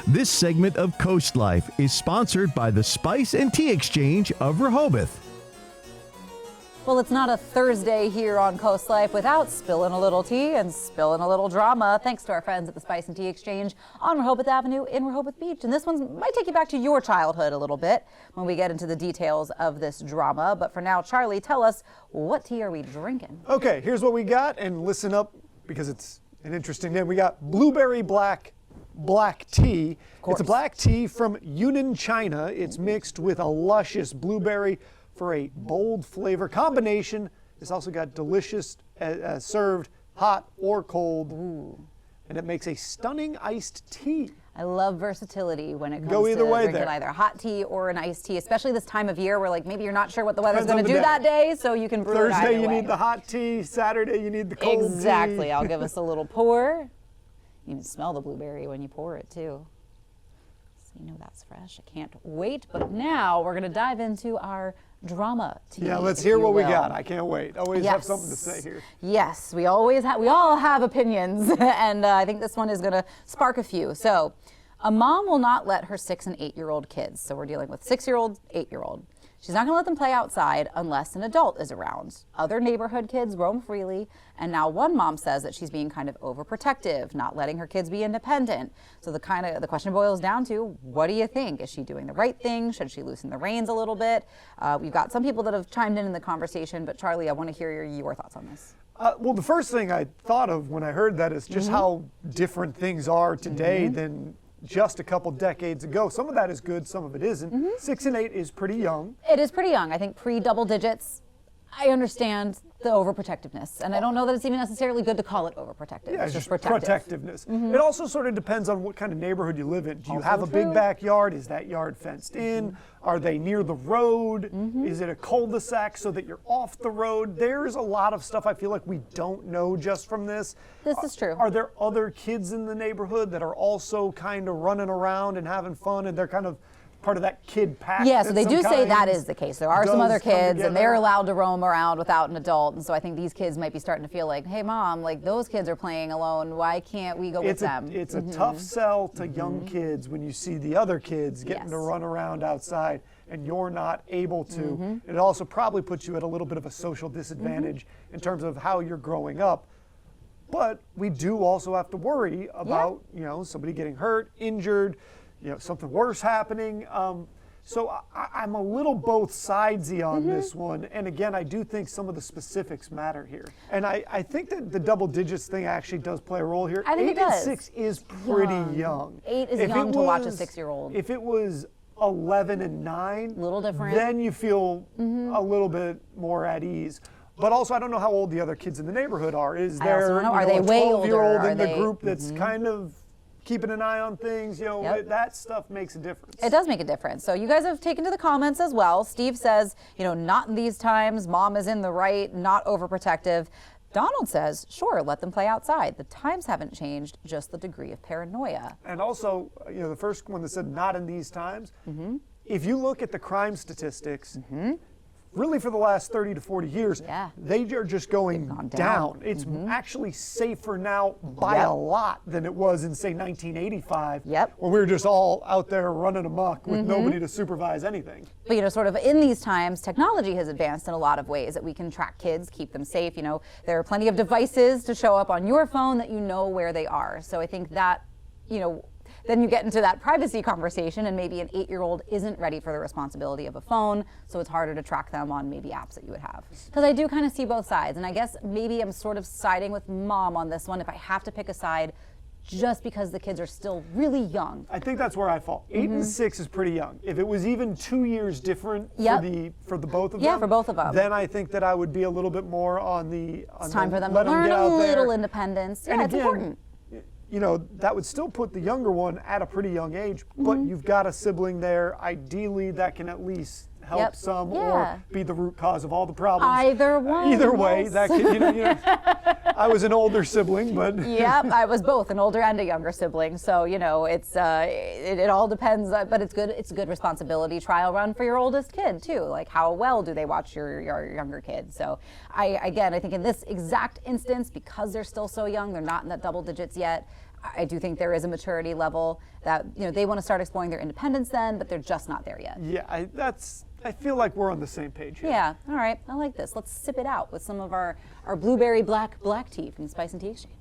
This segment of Coast Life is sponsored by the Spice and Tea Exchange of Rehoboth. Well, it's not a Thursday here on CoastLife without spilling a little tea and spilling a little drama, thanks to our friends at the Spice and Tea Exchange on Rehoboth Avenue in Rehoboth Beach. And this one might take you back to your childhood a little bit when we get into the details of this drama. But for now, Charlie, tell us, what tea are we drinking? Okay, here's what we got, and listen up because it's an interesting name. We got blueberry black tea. It's a black tea from Yunnan, China. It's mixed with a luscious blueberry for a bold flavor combination. It's also got delicious served hot or cold. Ooh. And it makes a stunning iced tea. I love versatility when it comes to drinking either hot tea or an iced tea, especially this time of year where like maybe you're not sure what the weather's going to do that day, so you can brew it either way. Thursday you need the hot tea, Saturday you need the cold tea. Exactly. I'll give us a little pour. You can smell the blueberry when you pour it too. So you know that's fresh. I can't wait. But now we're going to dive into our drama tea. Yeah, let's hear what we got. I can't wait. Always have something to say here. Yes, we all have opinions, and I think this one is going to spark a few. So, a mom will not let her 6- and 8-year-old kids. So we're dealing with 6-year-old, 8-year-old. She's not going to let them play outside unless an adult is around. Other neighborhood kids roam freely, and now one mom says that she's being kind of overprotective, not letting her kids be independent. So the question boils down to, what do you think? Is she doing the right thing? Should she loosen the reins a little bit? We've got some people that have chimed in the conversation, but Charlie, I want to hear your thoughts on this. Well, the first thing I thought of when I heard that is just how different things are today than just a couple decades ago. Some of that is good, some of it isn't. 6 and 8 is pretty young. It is pretty young. I think pre-double digits, I understand the overprotectiveness, and I don't know that it's even necessarily good to call it overprotective. Yeah, it's just protectiveness. It also sort of depends on what kind of neighborhood you live in. Do you have a big backyard? Is that yard fenced in? Are they near the road? Is it a cul-de-sac so that you're off the road? There's a lot of stuff I feel like we don't know just from this. This is true. Are there other kids in the neighborhood that are also kind of running around and having fun, and they're kind of part of that kid pack? Yeah, so they do say that is the case. There are some other kids, and they're allowed to roam around without an adult. And so I think these kids might be starting to feel like, hey, Mom, like those kids are playing alone. Why can't we go with them? It's a tough sell to young kids when you see the other kids getting to run around outside and you're not able to. It also probably puts you at a little bit of a social disadvantage in terms of how you're growing up. But we do also have to worry about, somebody getting hurt, injured, something worse happening. So I'm a little both sidesy on this one. And again, I do think some of the specifics matter here. And I think that the double digits thing actually does play a role here. I think 8 and 6 is pretty young. 8 is young to watch a 6-year-old. If it was 11 and 9, little different. Then you feel a little bit more at ease. But also, I don't know how old the other kids in the neighborhood are. Is there are they a way 12-year-old older? in the group that's kind of keeping an eye on things? That stuff makes a difference. It does make a difference. So you guys have taken to the comments as well. Steve says, not in these times. Mom is in the right, not overprotective. Donald says, sure, let them play outside. The times haven't changed, just the degree of paranoia. And also, the first one that said not in these times, if you look at the crime statistics, really for the last 30 to 40 years, they are just going down. It's actually safer now by a lot than it was in, say, 1985, when we were just all out there running amok with nobody to supervise anything. But, sort of in these times, technology has advanced in a lot of ways that we can track kids, keep them safe. There are plenty of devices to show up on your phone that you know where they are. So I think that, then you get into that privacy conversation, and maybe an 8-year-old isn't ready for the responsibility of a phone, so it's harder to track them on maybe apps that you would have. Because I do kind of see both sides, and I guess maybe I'm sort of siding with Mom on this one if I have to pick a side, just because the kids are still really young. I think that's where I fall. 8 and 6 is pretty young. If it was even 2 years different for the both of them, for both of them, then I think that I would be a little bit more on the. It's time for them to learn a little independence. Yeah, it's important. That would still put the younger one at a pretty young age, but you've got a sibling there. Ideally, that can at least help some or be the root cause of all the problems. Either one. Either way, that could, I was an older sibling, but. Yep, I was both an older and a younger sibling. So, it's it all depends, but it's good. It's a good responsibility trial run for your oldest kid too. Like, how well do they watch your younger kid? So I think in this exact instance, because they're still so young, they're not in the double digits yet, I do think there is a maturity level that, you know, they want to start exploring their independence then, but they're just not there yet. Yeah, I feel like we're on the same page here. Yeah, all right, I like this. Let's sip it out with some of our blueberry black tea from the Spice and Tea Exchange.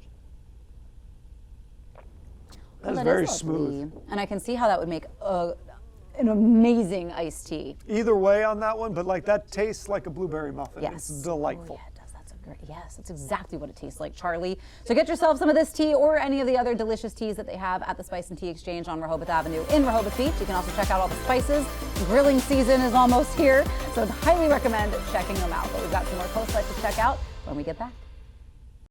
That is That very lovely. smooth. And I can see how that would make an amazing iced tea. Either way on that one, but like that tastes like a blueberry muffin. Yes. It's delightful. Oh, yeah, it does. That's a great. Yes, that's exactly what it tastes like, Charlie. So get yourself some of this tea or any of the other delicious teas that they have at the Spice and Tea Exchange on Rehoboth Avenue in Rehoboth Beach. You can also check out all the spices. Grilling season is almost here, so I'd highly recommend checking them out. But we've got some more Coast Life to check out when we get back.